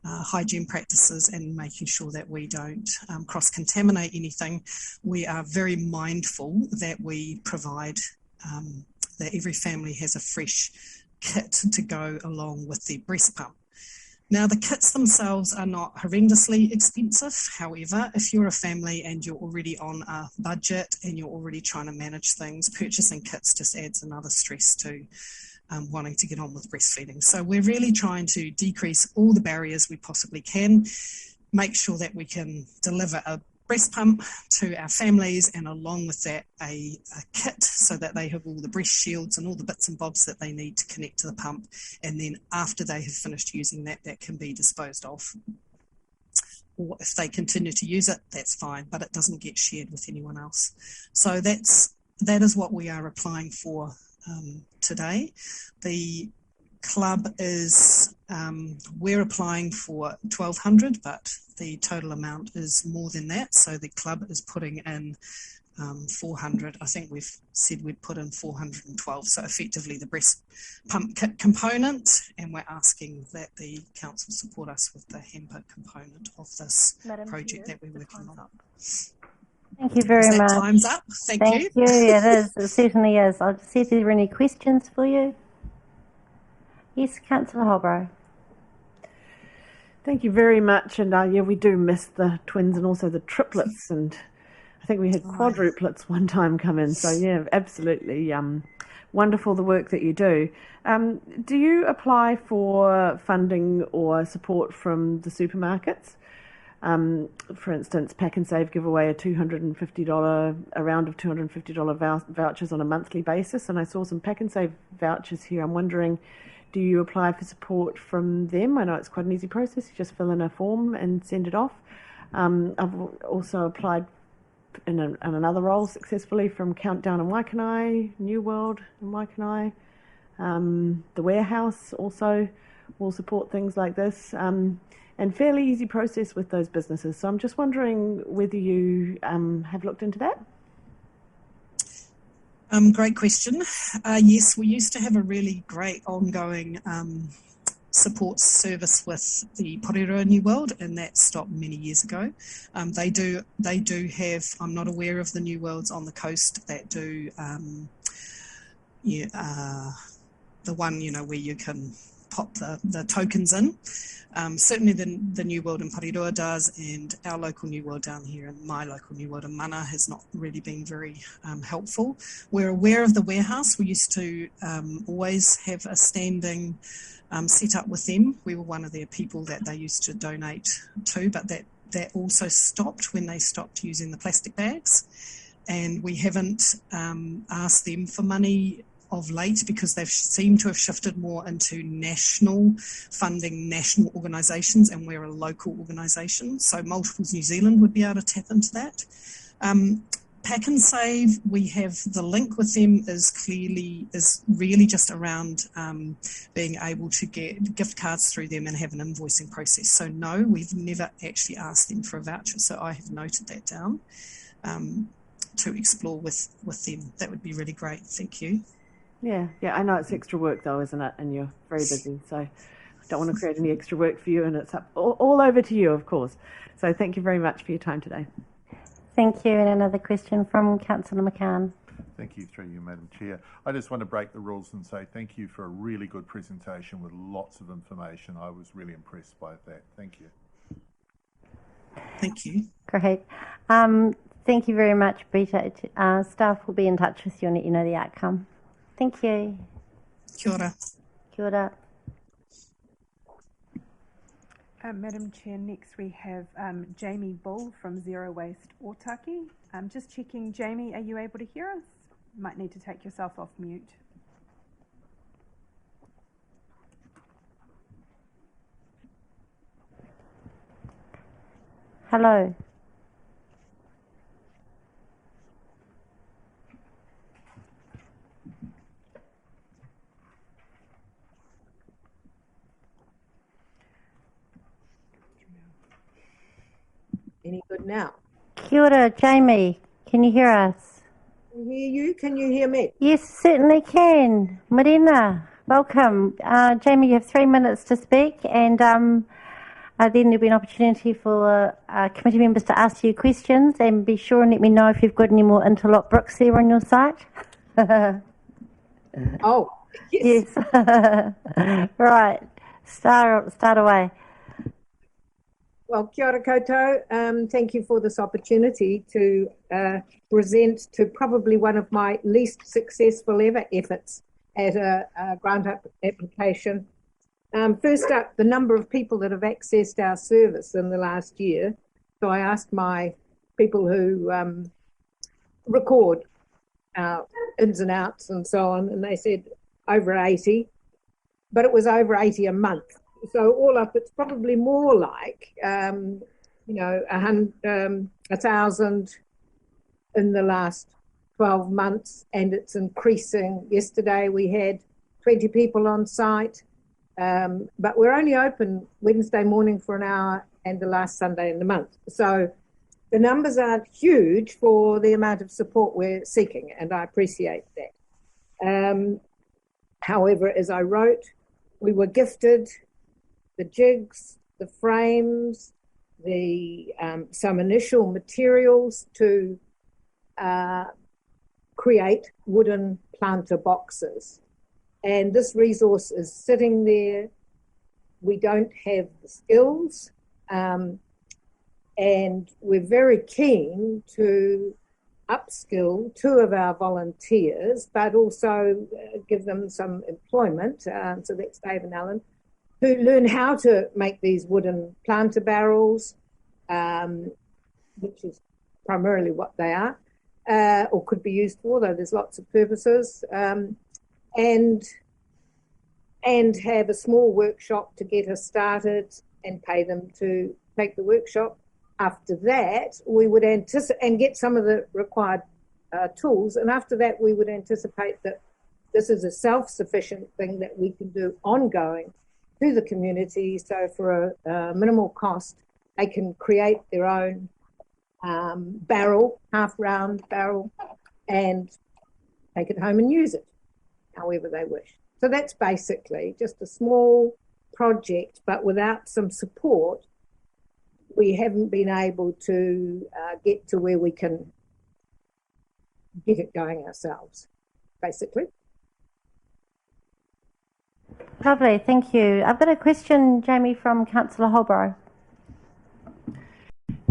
hygiene practices and making sure that we don't cross-contaminate anything, we are very mindful that we provide that every family has a fresh kit to go along with their breast pump. Now, the kits themselves are not horrendously expensive. However, if you're a family and you're already on a budget and you're already trying to manage things, purchasing kits just adds another stress to wanting to get on with breastfeeding. So we're really trying to decrease all the barriers we possibly can, make sure that we can deliver a breast pump to our families, and along with that a kit so that they have all the breast shields and all the bits and bobs that they need to connect to the pump, and then after they have finished using that, that can be disposed of. Or if they continue to use it, that's fine, but it doesn't get shared with anyone else. So that is what we are applying for today. The club is, we're applying for 1,200, but the total amount is more than that. So the club is putting in 400. I think we've said we'd put in 412. So effectively the breast pump kit component, and we're asking that the council support us with the hamper component of this project that we're working on. Thank you very much. Time's up. Thank you. It is. It certainly is. I'll just see if there are any questions for you. Yes, Councillor Holbrook. Thank you very much. And yeah, we do miss the twins and also the triplets. And I think we had quadruplets one time come in. So yeah, absolutely wonderful the work that you do. Do you apply for funding or support from the supermarkets? For instance, Pack and Save give away a round of $250 vouchers on a monthly basis, and I saw some Pack and Save vouchers here. I'm wondering, do you apply for support from them? I know it's quite an easy process. You just fill in a form and send it off. I've also applied in another role successfully from Countdown in Waikanae, New World in Waikanae. The warehouse also will support things like this, and fairly easy process with those businesses. So I'm just wondering whether you have looked into that? Great question. Yes, we used to have a really great ongoing support service with the Porirua New World, and that stopped many years ago. They do have, I'm not aware of the New Worlds on the coast that do, the one, where you can pop the tokens in. Certainly the New World in Porirua does, and our local New World down here, and my local New World in Mana, has not really been very helpful. We're aware of the warehouse. We used to always have a standing set up with them. We were one of their people that they used to donate to, but that also stopped when they stopped using the plastic bags. And we haven't asked them for money of late because they've seemed to have shifted more into national funding, national organisations, and we're a local organisation. So Multiples New Zealand would be able to tap into that. Pack and Save, we have the link with them is really just around being able to get gift cards through them and have an invoicing process. So no, we've never actually asked them for a voucher. So I have noted that down to explore with them. That would be really great. Thank you. Yeah, I know it's extra work though, isn't it? And you're very busy, so I don't want to create any extra work for you, and it's up all over to you, of course. So thank you very much for your time today. Thank you. And another question from Councillor McCann. Thank you, through you, Madam Chair. I just want to break the rules and say thank you for a really good presentation with lots of information. I was really impressed by that. Thank you. Thank you. Great. Thank you very much, Peter. Staff will be in touch with you and let you know the outcome. Thank you. Kia ora. Kia ora. Madam Chair, next we have Jamie Bull from Zero Waste Otaki. Just checking, Jamie, are you able to hear us? Might need to take yourself off mute. Hello. Any good now? Kia ora, Jamie. Can you hear us? I hear you. Can you hear me? Yes, certainly can. Marina, welcome. Jamie, you have 3 minutes to speak, and then there'll be an opportunity for committee members to ask you questions, and be sure and let me know if you've got any more interlock bricks there on your site. Oh, yes. Yes. Right. Start away. Well, kia ora koutou. Thank you for this opportunity to present to probably one of my least successful ever efforts at a grant application. First up, the number of people that have accessed our service in the last year. So I asked my people who record our ins and outs and so on, and they said over 80, but it was over 80 a month. So all up, it's probably more like, 1,000 in the last 12 months, and it's increasing. Yesterday we had 20 people on site, but we're only open Wednesday morning for an hour and the last Sunday in the month. So the numbers aren't huge for the amount of support we're seeking, and I appreciate that. However, as I wrote, we were gifted the jigs, the frames, the some initial materials to create wooden planter boxes. And this resource is sitting there. We don't have the skills, and we're very keen to upskill 2 of our volunteers, but also give them some employment. So that's Dave and Alan, who learn how to make these wooden planter barrels, which is primarily what they are, or could be used for, though there's lots of purposes. And and have a small workshop to get us started and pay them to take the workshop. After that, we would anticipate and get some of the required tools. And after that, we would anticipate that this is a self-sufficient thing that we can do ongoing to the community. So for a minimal cost, they can create their own barrel, half-round barrel, and take it home and use it however they wish. So that's basically just a small project, but without some support, we haven't been able to get to where we can get it going ourselves, basically. Lovely, thank you. I've got a question, Jamie, from Councillor Holbrook.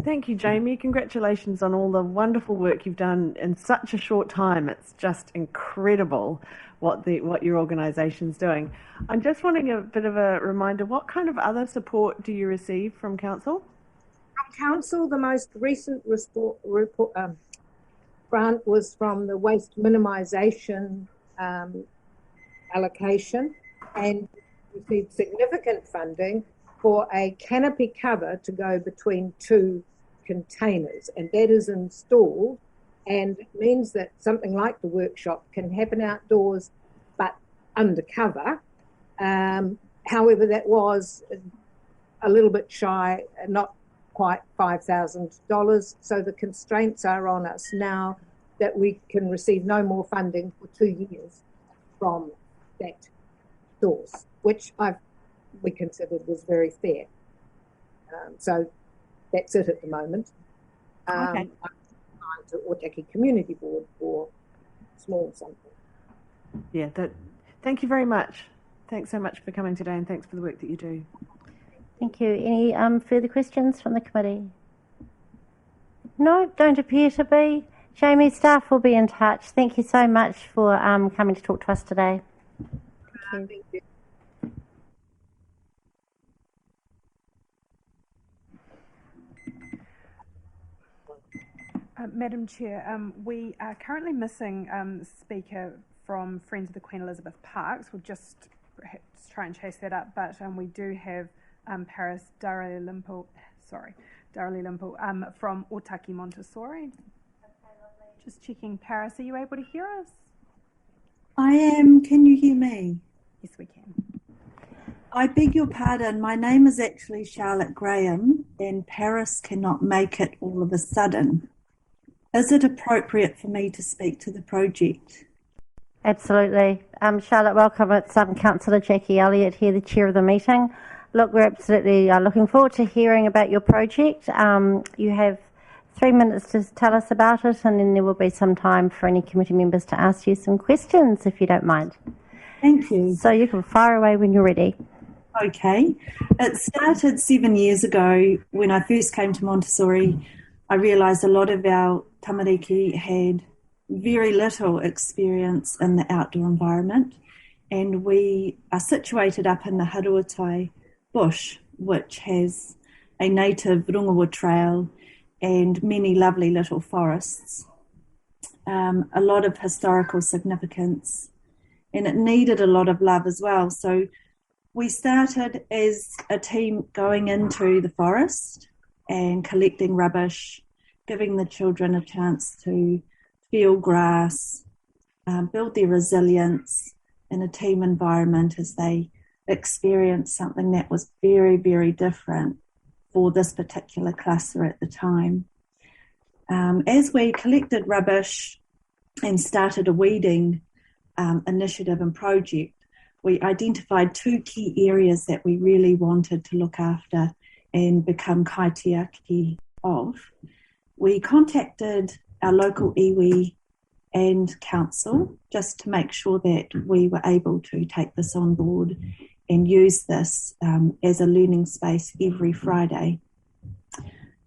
Thank you, Jamie. Congratulations on all the wonderful work you've done in such a short time. It's just incredible what your organisation's doing. I'm just wanting a bit of a reminder, what kind of other support do you receive from Council? From Council, the most recent grant was from the waste minimisation allocation, and received significant funding for a canopy cover to go between two containers, and that is installed, and it means that something like the workshop can happen outdoors but undercover. However, that was a little bit shy, not quite $5,000, so the constraints are on us now that we can receive no more funding for 2 years from that source, which we considered was very fair. So that's it at the moment. Okay. I'm trying to Otaki Community Board for small something. Yeah, thank you very much. Thanks so much for coming today, and thanks for the work that you do. Thank you. Any further questions from the committee? No, don't appear to be. Jamie, staff will be in touch. Thank you so much for coming to talk to us today. Thank you. Madam Chair, we are currently missing a speaker from Friends of the Queen Elizabeth Parks. We'll just perhaps try and chase that up, but we do have Paris Daralilimpo from Otaki Montessori. Just checking, Paris, are you able to hear us? I am. Can you hear me? Yes, we can. I beg your pardon. My name is actually Charlotte Graham, and Paris cannot make it all of a sudden. Is it appropriate for me to speak to the project? Absolutely. Charlotte, welcome. It's Councillor Jackie Elliott here, the chair of the meeting. Look, we're absolutely looking forward to hearing about your project. You have 3 minutes to tell us about it, and then there will be some time for any committee members to ask you some questions, if you don't mind. Thank you. So you can fire away when you're ready. Okay. It started 7 years ago when I first came to Montessori. I realised a lot of our tamariki had very little experience in the outdoor environment, and we are situated up in the Haruatai bush, which has a native rungawa trail and many lovely little forests, a lot of historical significance, and it needed a lot of love as well. So we started as a team going into the forest and collecting rubbish, giving the children a chance to feel grass, build their resilience in a team environment as they experience something that was very, very different for this particular cluster at the time. As we collected rubbish and started a weeding initiative and project, we identified 2 key areas that we really wanted to look after and become kaitiaki of. We contacted our local iwi and council just to make sure that we were able to take this on board and use this as a learning space every Friday.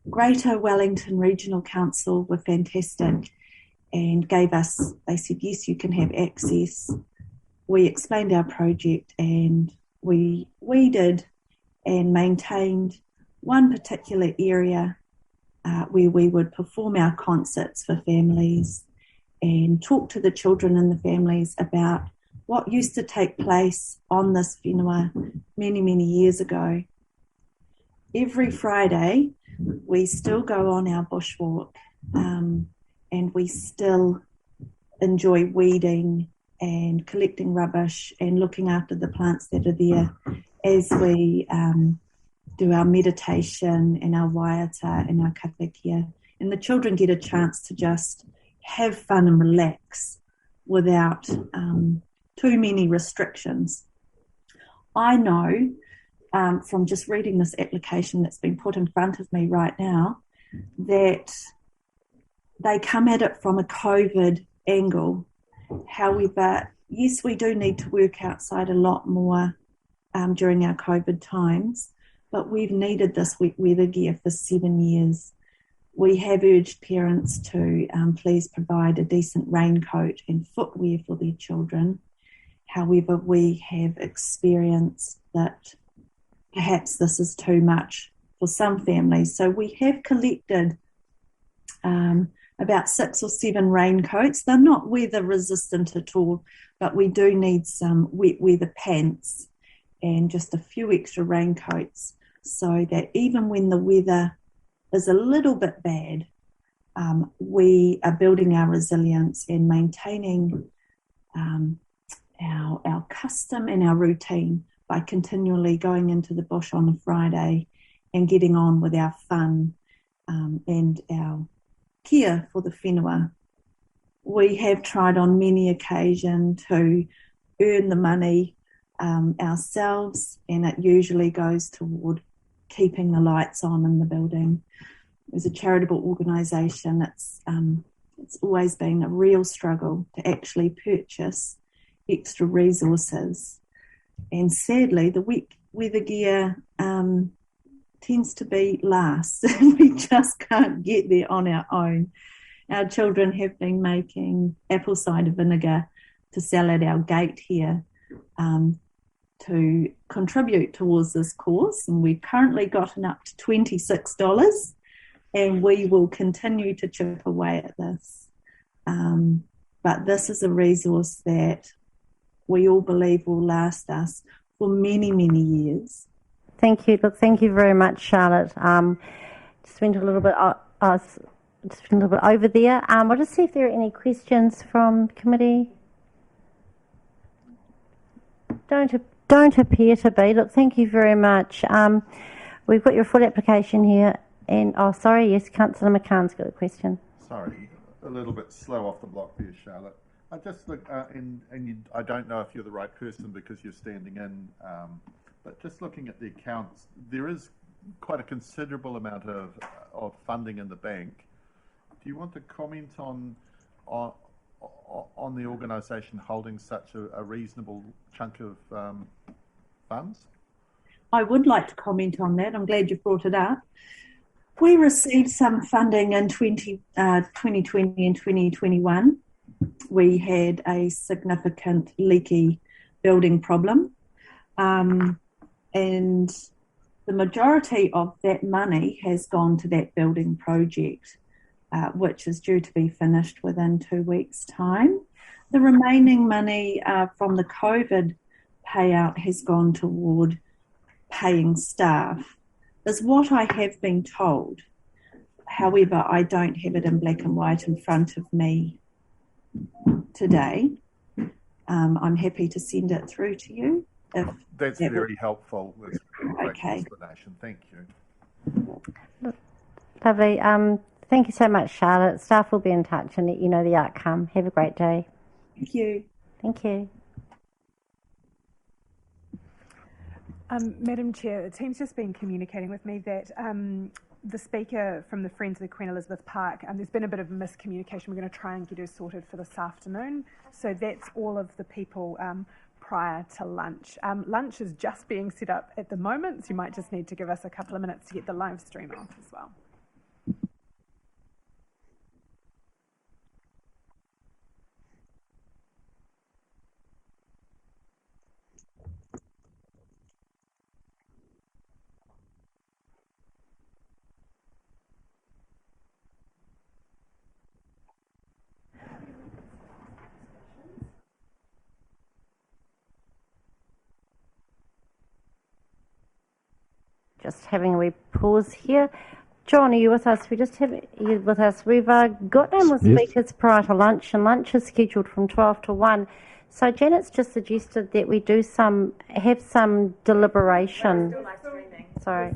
Greater Wellington Regional Council were fantastic and they said, yes, you can have access. We explained our project and we weeded and maintained one particular area where we would perform our concerts for families and talk to the children and the families about what used to take place on this whenua many, many years ago. Every Friday, we still go on our bushwalk, and we still enjoy weeding and collecting rubbish and looking after the plants that are there as we do our meditation and our waiata and our karakia. And the children get a chance to just have fun and relax without too many restrictions. I know from just reading this application that's been put in front of me right now that they come at it from a COVID angle. However, yes, we do need to work outside a lot more during our COVID times, but we've needed this wet weather gear for 7 years. We have urged parents to please provide a decent raincoat and footwear for their children. However, we have experienced that perhaps this is too much for some families. So we have collected about 6 or 7 raincoats. They're not weather resistant at all, but we do need some wet weather pants and just a few extra raincoats so that even when the weather is a little bit bad, we are building our resilience and maintaining our custom and our routine by continually going into the bush on a Friday and getting on with our fun and our care for the whenua. We have tried on many occasions to earn the money ourselves, and it usually goes toward keeping the lights on in the building. As a charitable organisation, it's always been a real struggle to actually purchase extra resources. And sadly, the wet weather gear tends to be last. We just can't get there on our own. Our children have been making apple cider vinegar to sell at our gate here to contribute towards this course, and we've currently gotten up to $26, and we will continue to chip away at this. But this is a resource that we all believe will last us for many, many years. Thank you. Look, thank you very much, Charlotte. Just went a little bit over there. I'll just see if there are any questions from committee. Don't appear to be. Look, thank you very much. We've got your full application here. And yes, Councillor McCann's got a question. Sorry, a little bit slow off the block there, Charlotte. I just look, I don't know if you're the right person because you're standing in, but just looking at the accounts, there is quite a considerable amount of funding in the bank. Do you want to comment on the organisation holding such a reasonable chunk of funds? I would like to comment on that. I'm glad you brought it up. We received some funding in 2020 and 2021. We had a significant leaky building problem, and the majority of that money has gone to that building project, which is due to be finished within 2 weeks' time. The remaining money from the COVID payout has gone toward paying staff, is what I have been told. However, I don't have it in black and white in front of me today. I'm happy to send it through to you. That's very helpful. That's a great explanation. Thank you. Lovely. Thank you so much, Charlotte. Staff will be in touch and let you know the outcome. Have a great day. Thank you. Thank you. Madam Chair, the team's just been communicating with me that the speaker from the Friends of the Queen Elizabeth Park, there's been a bit of miscommunication. We're going to try and get her sorted for this afternoon. So that's all of the people prior to lunch. Lunch is just being set up at the moment, so you might just need to give us a couple of minutes to get the live stream off as well. just having a wee pause here. John, are you with us? You with us? We've got no more speakers prior to lunch, and lunch is scheduled from 12 to 1. So Janet's just suggested that we have some deliberation. Sorry.